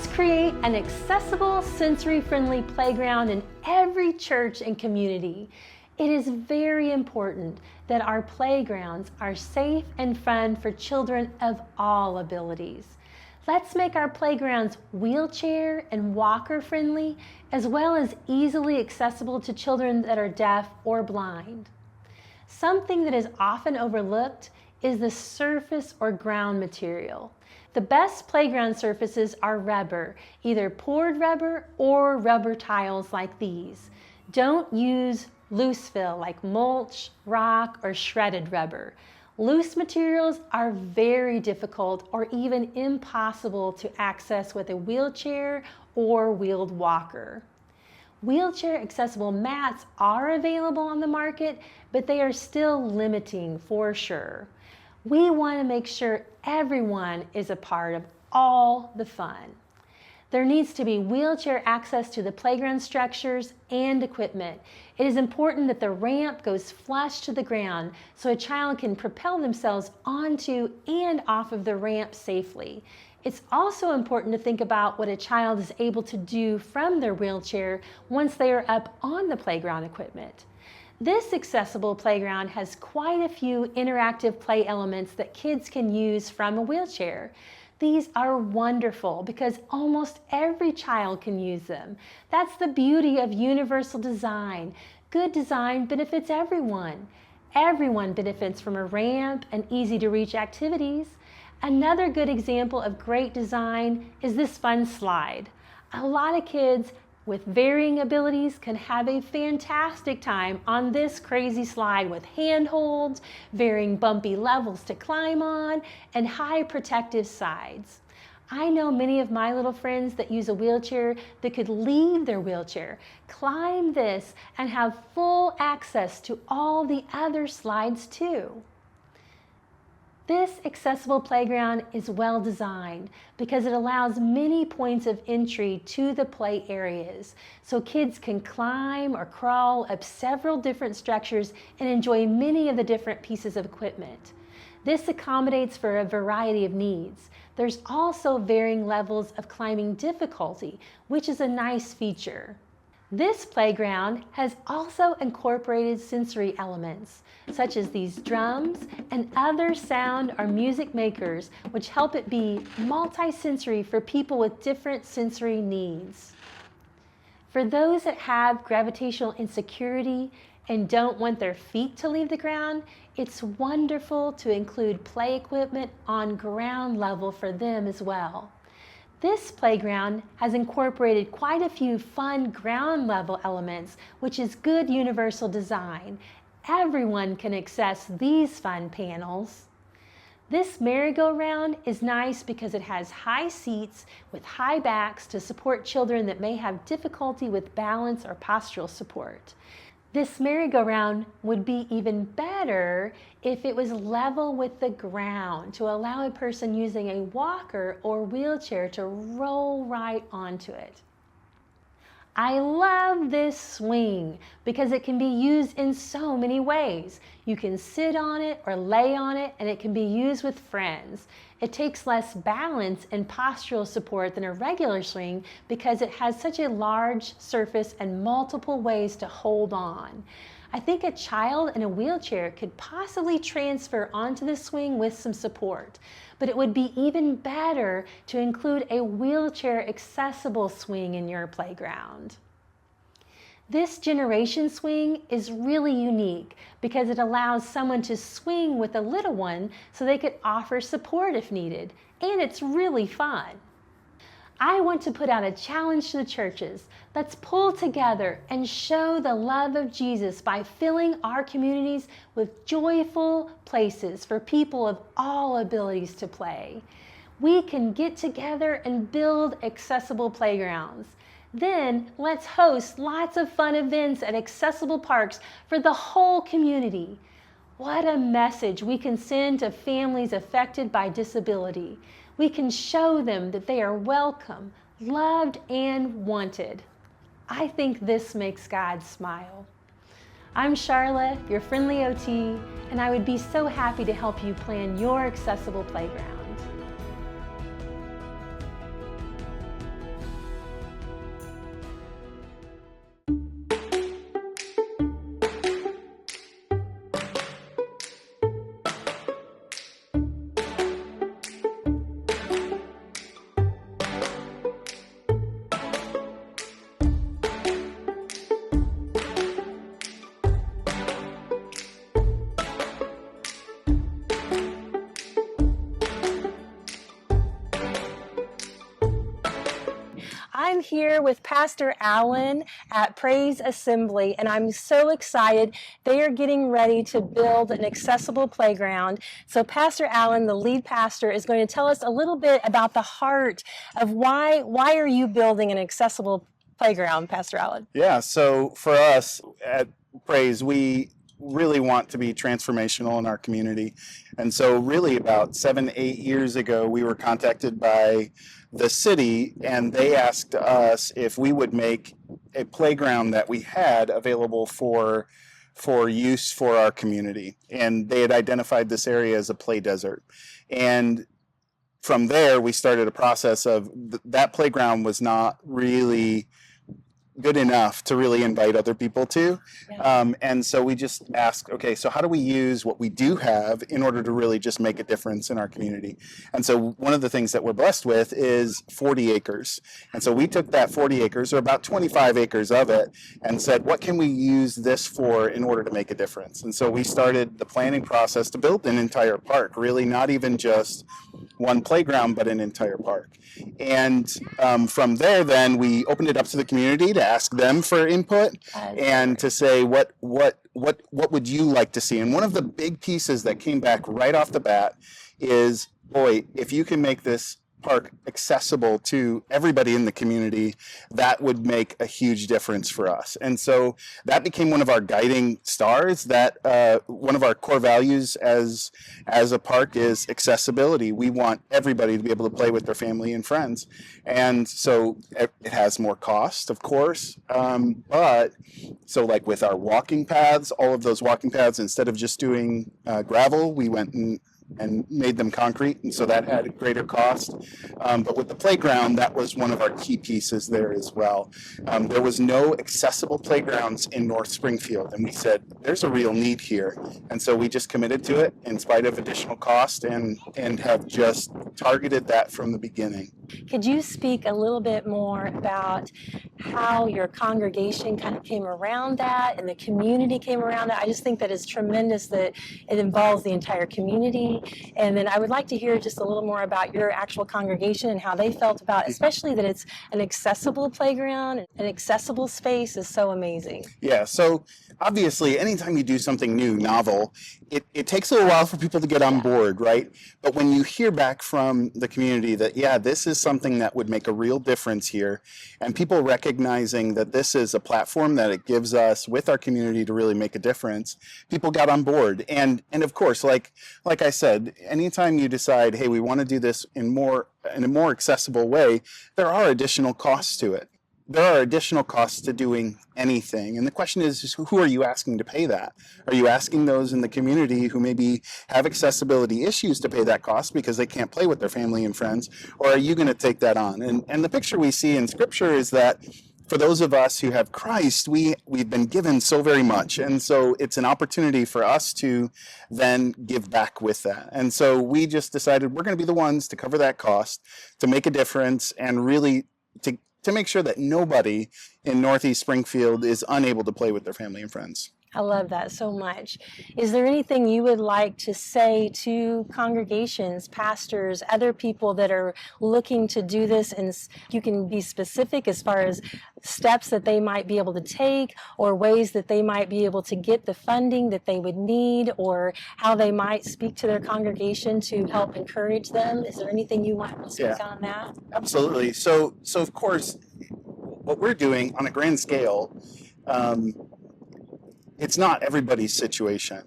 Let's create an accessible, sensory-friendly playground in every church and community. It is very important that our playgrounds are safe and fun for children of all abilities. Let's make our playgrounds wheelchair and walker friendly, as well as easily accessible to children that are deaf or blind. Something that is often overlooked is the surface or ground material. The best playground surfaces are rubber, either poured rubber or rubber tiles like these. Don't use loose fill like mulch, rock, or shredded rubber. Loose materials are very difficult or even impossible to access with a wheelchair or wheeled walker. Wheelchair accessible mats are available on the market, but they are still limiting for sure. We want to make sure everyone is a part of all the fun. There needs to be wheelchair access to the playground structures and equipment. It is important that the ramp goes flush to the ground so a child can propel themselves onto and off of the ramp safely. It's also important to think about what a child is able to do from their wheelchair once they are up on the playground equipment. This accessible playground has quite a few interactive play elements that kids can use from a wheelchair. These are wonderful because almost every child can use them. That's the beauty of universal design. Good design benefits everyone. Everyone benefits from a ramp and easy to reach activities. Another good example of great design is this fun slide. A lot of kids with varying abilities can have a fantastic time on this crazy slide with handholds, varying bumpy levels to climb on, and high protective sides. I know many of my little friends that use a wheelchair that could leave their wheelchair, climb this, and have full access to all the other slides too. This accessible playground is well designed because it allows many points of entry to the play areas, so kids can climb or crawl up several different structures and enjoy many of the different pieces of equipment. This accommodates for a variety of needs. There's also varying levels of climbing difficulty, which is a nice feature. This playground has also incorporated sensory elements, such as these drums and other sound or music makers, which help it be multi-sensory for people with different sensory needs. For those that have gravitational insecurity and don't want their feet to leave the ground, it's wonderful to include play equipment on ground level for them as well. This playground has incorporated quite a few fun ground level elements, which is good universal design. Everyone can access these fun panels. This merry-go-round is nice because it has high seats with high backs to support children that may have difficulty with balance or postural support. This merry-go-round would be even better if it was level with the ground to allow a person using a walker or wheelchair to roll right onto it. I love this swing because it can be used in so many ways. You can sit on it or lay on it, and it can be used with friends. It takes less balance and postural support than a regular swing because it has such a large surface and multiple ways to hold on. I think a child in a wheelchair could possibly transfer onto the swing with some support, but it would be even better to include a wheelchair accessible swing in your playground. This generation swing is really unique because it allows someone to swing with a little one so they could offer support if needed, and it's really fun. I want to put out a challenge to the churches. Let's pull together and show the love of Jesus by filling our communities with joyful places for people of all abilities to play. We can get together and build accessible playgrounds. Then let's host lots of fun events at accessible parks for the whole community. What a message we can send to families affected by disability. We can show them that they are welcome, loved, and wanted. I think this makes God smile. I'm Charla, your friendly OT, and I would be so happy to help you plan your accessible playground. I'm here with Pastor Allen at Praise Assembly, and I'm so excited. They are getting ready to build an accessible playground. So Pastor Allen, the lead pastor, is going to tell us a little bit about the heart of why are you building an accessible playground, Pastor Allen? Yeah, so for us at Praise, we really want to be transformational in our community. And so really about 7-8 years ago, we were contacted by the city, and they asked us if we would make a playground that we had available for use for our community. And they had identified this area as a play desert. And from there, we started a process of that playground was not really good enough to really invite other people to. And so we just asked, okay, so how do we use what we do have in order to really just make a difference in our community? And so one of the things that we're blessed with is 40 acres. And so we took that 40 acres, or about 25 acres of it, and said, what can we use this for in order to make a difference? And so we started the planning process to build an entire park, really not even just one playground, but an entire park. And from there, then we opened it up to the community to ask them for input and to say what would you like to see. And one of the big pieces that came back right off the bat is, boy, if you can make this park accessible to everybody in the community, that would make a huge difference for us. And so that became one of our guiding stars, that one of our core values as a park is accessibility. We want everybody to be able to play with their family and friends. And so it has more cost, of course, but so like with our walking paths, all of those walking paths, instead of just doing gravel, we went and made them concrete, and so that had a greater cost. But with the playground, that was one of our key pieces there as well. There was no accessible playgrounds in North Springfield, and we said, there's a real need here. And so we just committed to it in spite of additional cost, and have just targeted that from the beginning. Could you speak a little bit more about how your congregation kind of came around that and the community came around that? I just think that it's tremendous that it involves the entire community. And then I would like to hear just a little more about your actual congregation and how they felt about, especially that it's an accessible playground. An accessible space is so amazing. Yeah, so obviously anytime you do something new, novel, it takes a little while for people to get on board, right? But when you hear back from the community that, yeah, this is something that would make a real difference here, and people recognizing that this is a platform that it gives us with our community to really make a difference, people got on board. And of course, like I said, anytime you decide, hey, we want to do this in a more accessible way, there are additional costs to it. There are additional costs to doing anything. And the question is who are you asking to pay that? Are you asking those in the community who maybe have accessibility issues to pay that cost because they can't play with their family and friends? Or are you going to take that on? And the picture we see in Scripture is that for those of us who have Christ, we've been given so very much. And so it's an opportunity for us to then give back with that. And so we just decided we're going to be the ones to cover that cost, to make a difference, and really to make sure that nobody in Northeast Springfield is unable to play with their family and friends. I love that so much. Is there anything you would like to say to congregations, pastors, other people that are looking to do this? And you can be specific as far as steps that they might be able to take, or ways that they might be able to get the funding that they would need, or how they might speak to their congregation to help encourage them. Is there anything you want to speak on that? Absolutely. So of course, what we're doing on a grand scale, it's not everybody's situation.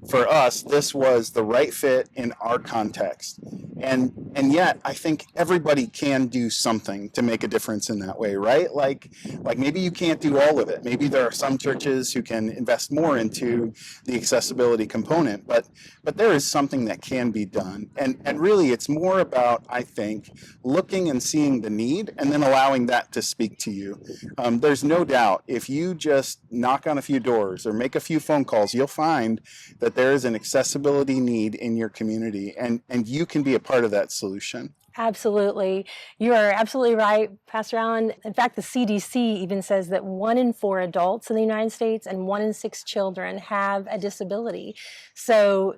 For us, this was the right fit in our context. And yet, I think everybody can do something to make a difference in that way, right? Like maybe you can't do all of it. Maybe there are some churches who can invest more into the accessibility component, but there is something that can be done. And really, it's more about, I think, looking and seeing the need and then allowing that to speak to you. There's no doubt, if you just knock on a few doors or make a few phone calls, you'll find that there is an accessibility need in your community, and you can be a part of that solution. Absolutely. You are absolutely right, Pastor Allen. In fact, the CDC even says that 1 in 4 adults in the United States and 1 in 6 children have a disability. So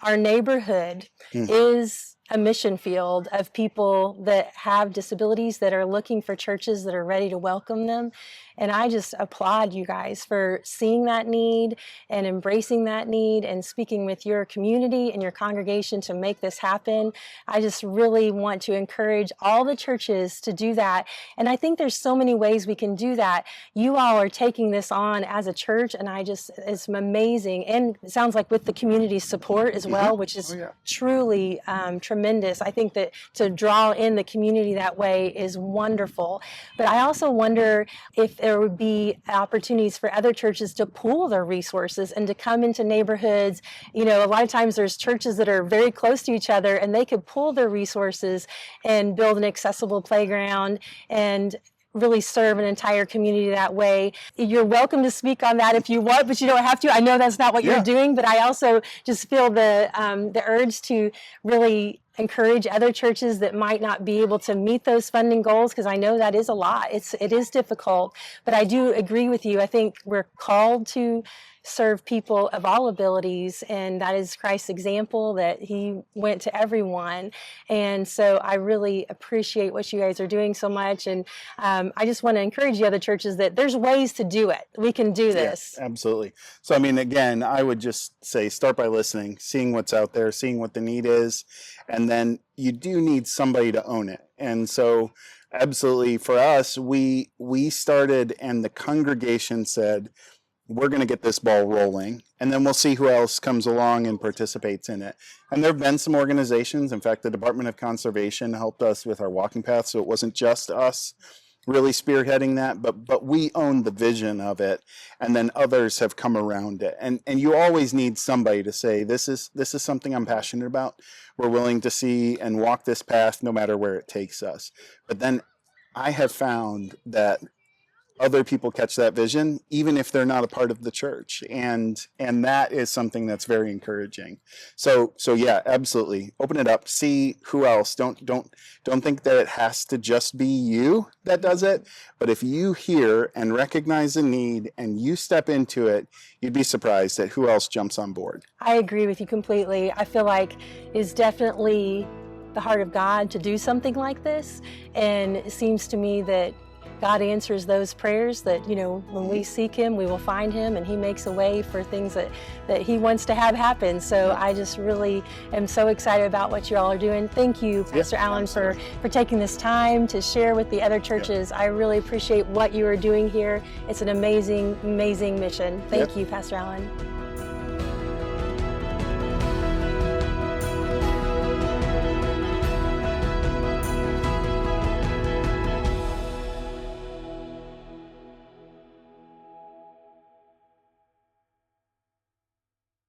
our neighborhood is a mission field of people that have disabilities that are looking for churches that are ready to welcome them. And I just applaud you guys for seeing that need and embracing that need and speaking with your community and your congregation to make this happen. I just really want to encourage all the churches to do that. And I think there's so many ways we can do that. You all are taking this on as a church, and it's amazing. And it sounds like with the community support as well, which is truly tremendous. I think that to draw in the community that way is wonderful. But I also wonder if there would be opportunities for other churches to pool their resources and to come into neighborhoods. You know, a lot of times there's churches that are very close to each other, and they could pool their resources and build an accessible playground and really serve an entire community that way. You're welcome to speak on that if you want, but you don't have to. I know that's not what you're doing, but I also just feel the urge to really encourage other churches that might not be able to meet those funding goals, because I know that is a lot. It is difficult, but I do agree with you. I think we're called to serve people of all abilities, and that is Christ's example, that he went to everyone. And so I really appreciate what you guys are doing so much, and I just want to encourage the other churches that there's ways to do it. We can do this. Yeah, absolutely. So I mean, again, I would just say start by listening, seeing what's out there, seeing what the need is, and then you do need somebody to own it. And so absolutely, for us, we started, and the congregation said, we're going to get this ball rolling, and then we'll see who else comes along and participates in it. And there have been some organizations. In fact, the Department of Conservation helped us with our walking path, so it wasn't just us really spearheading that, but we own the vision of it, and then others have come around it. And you always need somebody to say, this is something I'm passionate about. We're willing to see and walk this path no matter where it takes us. But then I have found that other people catch that vision, even if they're not a part of the church, and that is something that's very encouraging. So yeah, absolutely, open it up, see who else. Don't think that it has to just be you that does it, but if you hear and recognize a need and you step into it, you'd be surprised at who else jumps on board. I agree with you completely. I feel like it's definitely the heart of God to do something like this, and it seems to me that God answers those prayers, that, you know, when we seek him, we will find him, and he makes a way for things that he wants to have happen. So I just really am so excited about what you all are doing. Thank you, Pastor Allen, for taking this time to share with the other churches. I really appreciate what you are doing here. It's an amazing, amazing mission. Thank you, Pastor Allen.